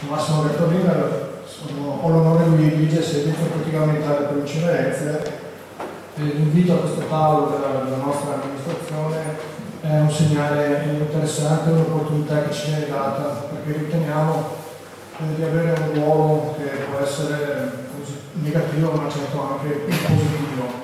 Massimo Bertolina, ho l'onore di dirigere il servizio politica ambientale per Lucino Venezia. L'invito a questo tavolo della nostra amministrazione è un segnale interessante, un'opportunità che ci viene data, perché riteniamo di avere un ruolo che può essere negativo ma certo anche positivo.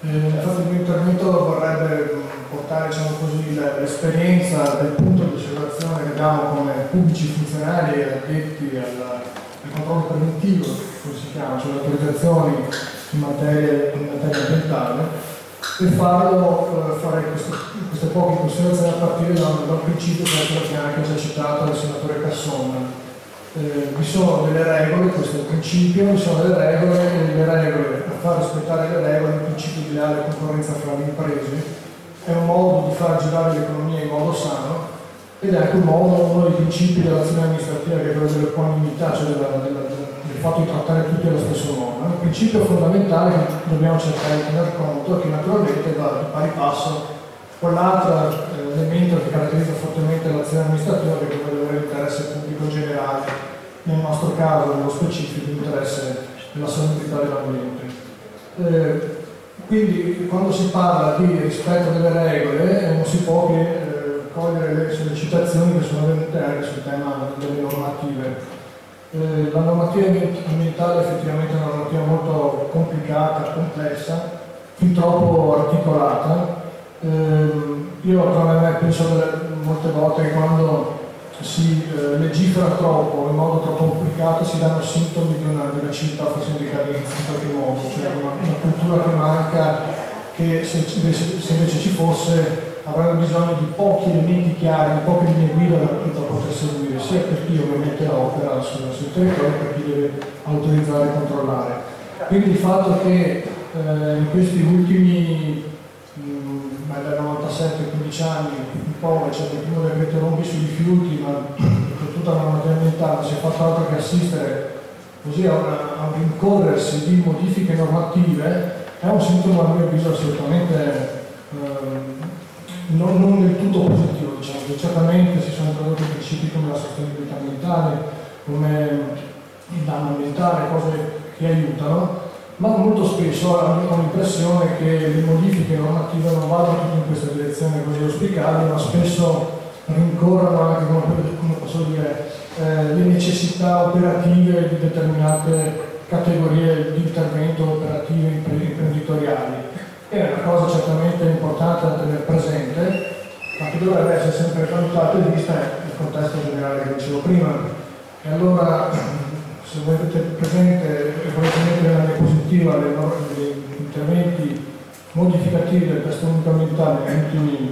Infatti il mio intervento vorrebbe portare, diciamo così, l'esperienza del punto di osservazione che abbiamo come pubblici funzionari e addetti al controllo preventivo, come si chiama, cioè le autorizzazioni in materia ambientale. Per farlo farei queste poche considerazioni a partire da un principio che ha anche già citato il senatore Casson. Vi sono delle regole, questo è il principio, vi sono delle regole e le regole, a far rispettare le regole, il principio di leale concorrenza fra le imprese, è un modo di far girare l'economia in modo sano ed è anche uno dei principi dell'azione amministrativa, che è quello dell'equanimità, cioè del fatto di trattare tutti allo stesso modo. È un principio fondamentale che dobbiamo cercare di tener conto, che naturalmente va di pari passo con l'altro elemento che caratterizza fortemente l'azione amministrativa, che è quello dell'interesse pubblico generale, nel nostro caso, nello specifico, l'interesse della salubrità dell'ambiente. Quindi quando si parla di rispetto delle regole non si può che cogliere le sollecitazioni che sono venute anche sul tema delle normative. La normativa ambientale effettivamente è una normativa molto complicata, complessa, fin troppo articolata. Io penso molte volte che quando si legifera troppo, in modo troppo complicato, si danno sintomi di una civiltà forse in decadenza in qualche modo, cioè una cultura che manca, che se invece ci fosse avranno bisogno di pochi elementi chiari, di poche linee guida da poter seguire, sia per chi ovviamente opera sul territorio, per chi deve autorizzare e controllare. Quindi il fatto che in questi ultimi dal 97, 15 anni in poi c'è il primo decreto Rompi sui rifiuti, ma per tutta la normativa ambientale non si è fatto altro che assistere così a un rincorrersi di modifiche normative, è un sintomo a mio avviso assolutamente non del tutto positivo. Diciamo che certamente si sono introdotti principi come la sostenibilità ambientale, come il danno ambientale, cose che aiutano, ma molto spesso ho l'impressione che le modifiche normative non vadano tutte in questa direzione così auspicabile, ma spesso rincorrono anche, come posso dire, le necessità operative di determinate categorie di intervento operative imprenditoriali. È una cosa certamente importante da tenere presente, ma che dovrebbe essere sempre valutata e vista nel contesto generale che dicevo prima. E allora, se avete presente e volete mettere nella diapositiva gli interventi modificativi del testo unico ambientale negli ultimi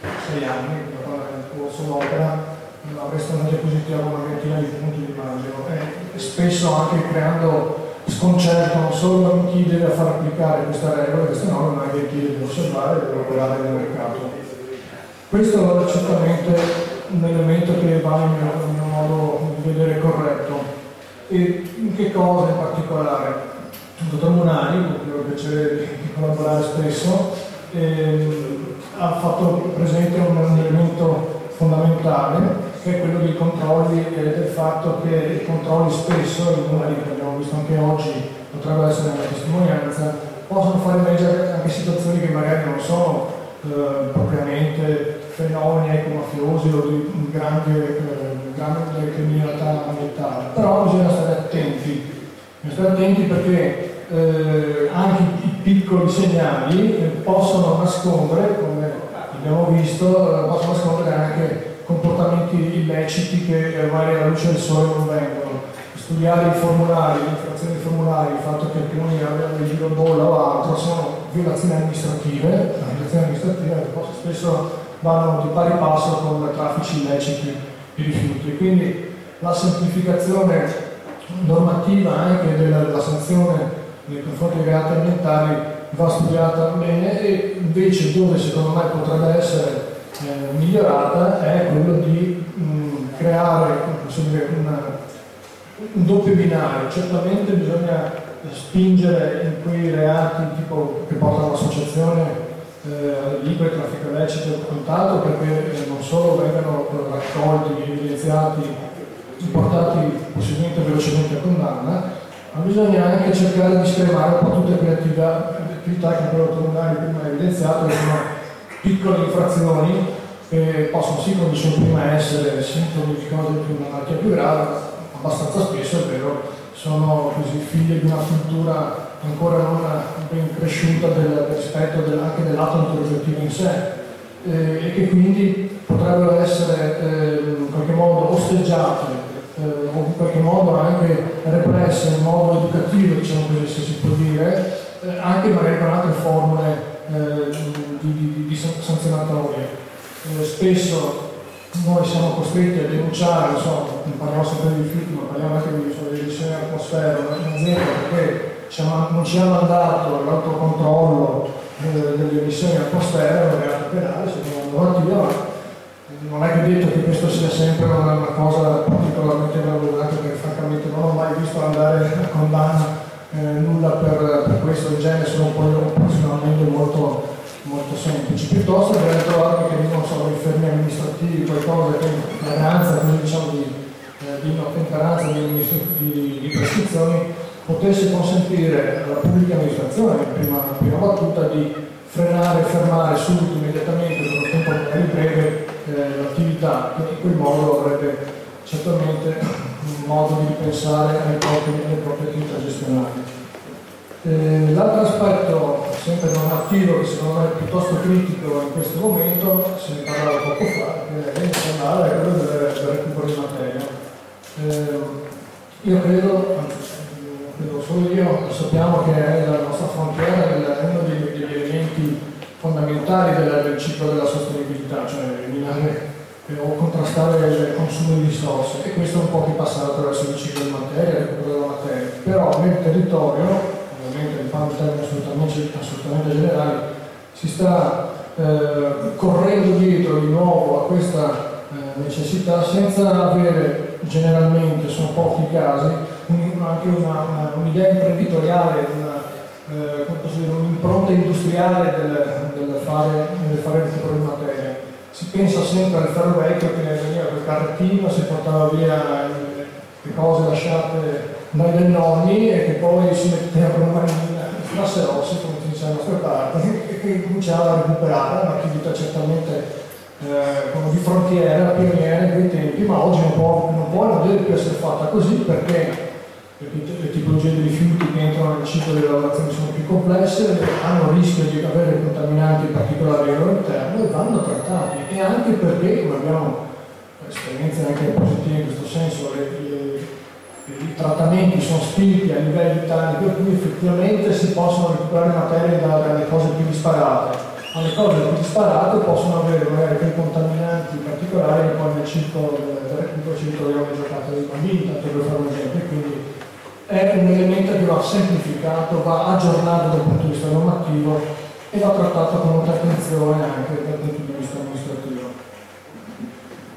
6 anni, da quando è in corso l'opera, avreste una diapositiva con una ventina di punti di immagino, e spesso anche creando sconcerto non solo in chi deve far applicare queste regole, queste norme, ma anche chi deve osservare e deve operare nel mercato. Questo è certamente un elemento che va nel mio modo di vedere corretto. E in che cosa in particolare? Il dottor Munari, con cui ho il piacere di collaborare spesso, ha fatto presente un elemento fondamentale, che è quello dei controlli e del fatto che i controlli spesso, i numeri che abbiamo visto anche oggi, potrebbero essere una testimonianza, possono far emergere anche situazioni che magari non sono propriamente fenomeni ecomafiosi o di grande criminalità ambientale, però bisogna stare attenti perché anche i piccoli segnali possono nascondere, come abbiamo visto, possono nascondere anche comportamenti illeciti che magari alla luce del sole non vengono. Studiare i formulari, le infrazioni dei formulari, il fatto che alcuni abbiano il giro bolla o altro, sono violazioni amministrative che spesso vanno di pari passo con traffici illeciti di rifiuti. Quindi la semplificazione normativa anche della sanzione nei confronti dei reati ambientali va studiata bene, e invece dove secondo me potrebbe essere migliorata è quello di creare un doppio binario. Certamente bisogna spingere in quei reati tipo che portano all'associazione libero, traffico illecito e quant'altro, perché non solo vengano raccolti, evidenziati portati possibilmente velocemente a condanna, ma bisogna anche cercare di scremare un po' tutte quelle attività che quello Tronari prima ha evidenziato, che sono piccole infrazioni che possono sì, come dicevo prima, essere sintomi di cose di una malattia più grave, abbastanza spesso è vero, sono così figlie di una cultura ancora non ben cresciuta del rispetto anche dell'atto autorizzativo in sé, e che quindi potrebbero essere in qualche modo osteggiate o in qualche modo anche represse in modo educativo, diciamo così, se si può dire, anche magari con altre formule di sanzionatorie. Spesso noi siamo costretti a denunciare, non so, non parliamo sempre di rifiuti, ma parliamo anche di emissioni all'atmosfera, un'azienda perché non ci ha mandato l'autocontrollo delle emissioni all'atmosfera, è un reato penale, secondo la normativa, ma non è che detto che questo sia sempre una cosa particolarmente valutata, perché francamente non ho mai visto andare a condanna nulla per questo del genere, sono poi personalmente molto semplici. Piuttosto dovrei trovarmi che non so, i fermi amministrativi, qualcosa che flagranza, così diciamo di inottemperanza di prescrizioni, potesse consentire alla pubblica amministrazione, in prima battuta, di fermare subito, immediatamente, per un tempo magari breve, l'attività, che in quel modo avrebbe certamente un modo di ripensare alle proprie attività gestionali. L'altro aspetto, sempre non attivo, che secondo me è piuttosto critico in questo momento, se ne parlava poco fa, è quello del recupero di materia. Io credo solo io, sappiamo che è la nostra frontiera, è uno degli elementi fondamentali del ciclo della sostenibilità, cioè eliminare o contrastare il consumo di risorse, e questo è un po' che passa attraverso il ciclo di materia, il recupero della materia. Però nel territorio, ovviamente parlo in termini assolutamente generali, si sta correndo dietro di nuovo a questa necessità senza avere generalmente, sono pochi i casi, anche un'idea imprenditoriale, un'impronta industriale del fare recupero di materia. Si pensa sempre al ferro vecchio che veniva col carrettino, si portava via le cose lasciate dai nonni e che poi si metteva con una manina in classe rosse, come si dice da nostra parte, e che cominciava a recuperare, un'attività certamente di frontiera, pioniera in quei tempi, ma oggi non deve più essere fatta così perché le tipologie di rifiuti che entrano nel ciclo di lavorazione sono più complesse, hanno il rischio di avere contaminanti particolari al loro interno e vanno trattati. E anche perché, come abbiamo esperienze anche positive in questo senso, i trattamenti sono spinti a livelli tali per cui effettivamente si possono recuperare materie dalle cose più disparate. Alle cose più disparate possono avere magari dei contaminanti particolari che poi nel ciclo del recupero ci ritroviamo le giocate dei bambini, tanto per fare un esempio. Quindi è un elemento che va semplificato, va aggiornato dal punto di vista normativo e va trattato con molta attenzione anche dal punto di vista amministrativo.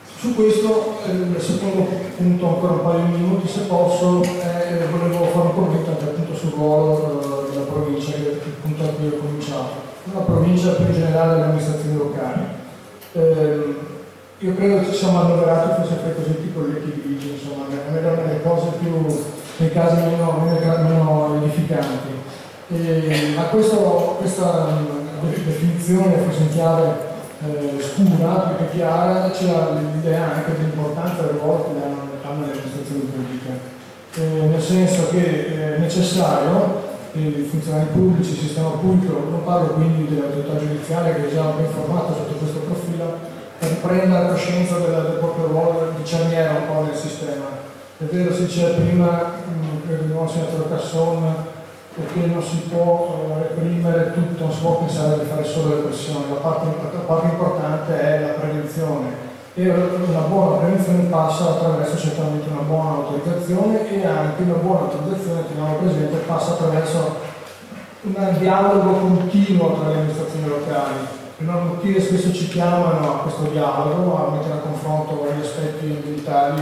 Su questo, il secondo punto, ancora un paio di minuti se posso, volevo fare un commento anche appunto sul ruolo della provincia, che è il punto a cui ho cominciato. Una provincia più in generale delle amministrazioni locali. Io credo che ci siamo annoverati forse fra i cosiddetti colletti grigi, insomma, nelle cose più, nei casi meno edificanti. Ma questa definizione, forse in chiave scura, più che chiara, c'era l'idea anche dell'importanza del ruolo che hanno le amministrazioni pubbliche. Nel senso che è necessario i funzionari pubblici, il sistema pubblico, non parlo quindi dell'autorità giudiziaria che è già ben formata sotto questo profilo, prenda coscienza del proprio ruolo di cerniera un po' nel sistema. È vero, si diceva prima, credo di nuovo senatore Casson, perché non si può reprimere tutto, non si può pensare di fare solo repressione, la parte importante è la prevenzione. E una buona prevenzione passa attraverso certamente una buona autorizzazione, e anche una buona autorizzazione, teniamo presente, passa attraverso un dialogo continuo tra le amministrazioni locali. Le normative spesso ci chiamano a questo dialogo, a mettere a confronto vari aspetti ambientali,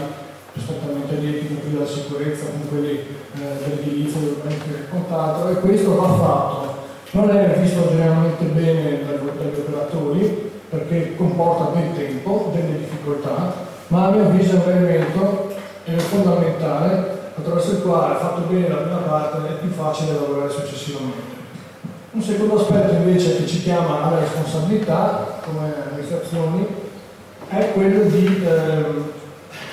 rispettivamente di etica, quindi della sicurezza, con quelli dell'edilizia, del quant'altro, e questo va fatto. Non è visto generalmente bene dagli operatori, perché comporta del tempo, delle difficoltà, ma a mio avviso è un elemento fondamentale attraverso il quale, fatto bene la prima parte, è più facile lavorare successivamente. Un secondo aspetto invece che ci chiama alla responsabilità come amministrazioni è quello di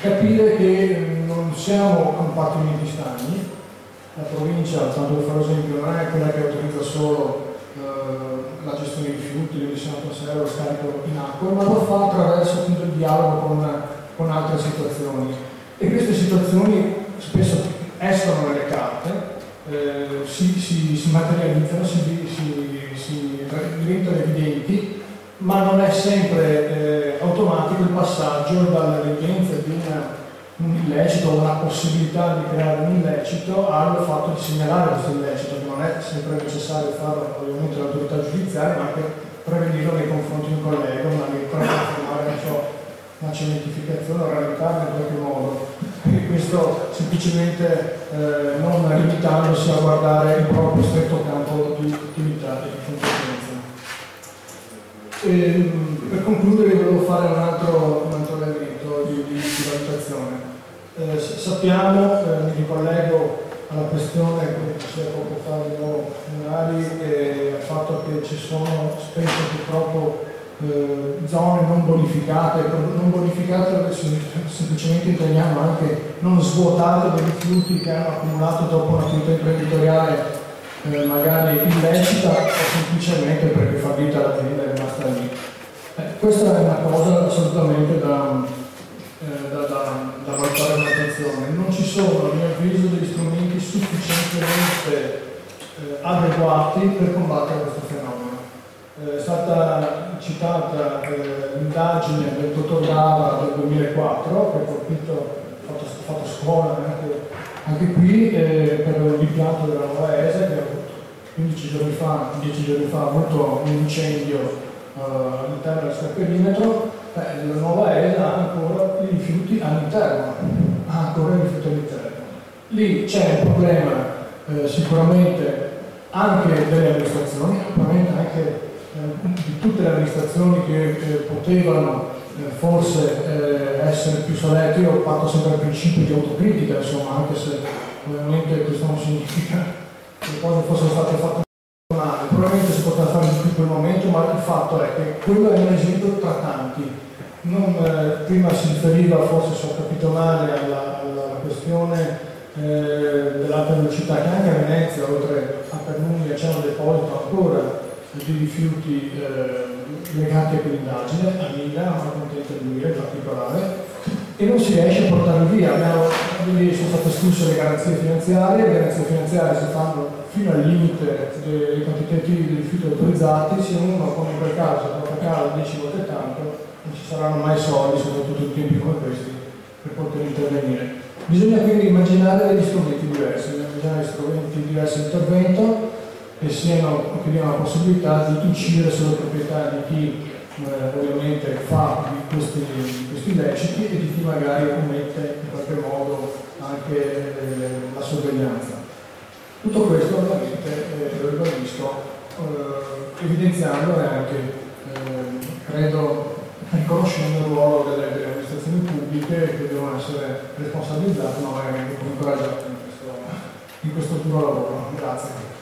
capire che non siamo compartimenti stagni. La provincia, tanto per fare esempio, non è quella che autorizza solo la gestione dei rifiuti, l'emissione atmosferica, lo scarico in acqua, ma lo fa attraverso appunto il dialogo con altre situazioni. E queste situazioni spesso escono nelle carte, si materializzano, si diventano evidenti, ma non è sempre automatico il passaggio dall'evidenza di un illecito o una possibilità di creare un illecito al fatto di segnalare questo illecito, che non è sempre necessario farlo ovviamente l'autorità giudiziaria, ma anche prevenirlo nei confronti di un collega, magari per trasformare una cementificazione o realizzarla in qualche modo. E questo semplicemente non limitandosi a guardare il proprio stretto campo di attività e di competenza. Per concludere volevo fare un altro elemento di valutazione. Sappiamo, mi ricollego alla questione che diceva poco fa di nuovo Munari, al fatto che ci sono spesso purtroppo zone non bonificate semplicemente intendiamo anche non svuotate dei rifiuti che hanno accumulato dopo un'attività imprenditoriale magari illecita o semplicemente perché fallita l'azienda è rimasta lì. Questa è una cosa assolutamente da valutare con attenzione. Non ci sono, a mio avviso, degli strumenti sufficientemente adeguati per combattere questo fenomeno. È stata citata l'indagine del dottor Gava del 2004 che ha fatto scuola anche qui per l'impianto della nuova ESA che 10 giorni fa ha avuto un incendio all'interno del suo perimetro. La nuova ESA ha ancora i rifiuti all'interno, Lì c'è un problema sicuramente anche delle amministrazioni, probabilmente anche di tutte le amministrazioni che potevano forse essere più solerte. Io ho fatto sempre il principio di autocritica, insomma, anche se ovviamente questo non significa che le cose fossero state fatte male, probabilmente si poteva fare di più in quel momento, ma il fatto è che quello è un esempio tra tanti. Prima si riferiva, forse se ho capito male, alla questione dell'alta velocità, che anche a Venezia, oltre a Perugia, c'è un deposito ancora di rifiuti legati a quell'indagine, a Milano, non contento di dire in particolare, e non si riesce a portarli via. Quindi sono state escluse le garanzie finanziarie si fanno fino al limite dei quantitativi di rifiuti autorizzati. Se uno, come in quel caso, porta a casa 10 volte tanto, non ci saranno mai soldi, soprattutto in tempi come questi, per poter intervenire. Bisogna quindi immaginare degli strumenti diversi, di intervento che diano la possibilità di incidere sulle proprietà di chi ovviamente fa di questi illeciti e di chi magari commette in qualche modo anche la sorveglianza. Tutto questo ovviamente lo ribadisco evidenziando e anche credo riconoscendo il ruolo delle amministrazioni pubbliche che devono essere responsabilizzate ma magari anche incoraggiate in questo duro lavoro. Grazie.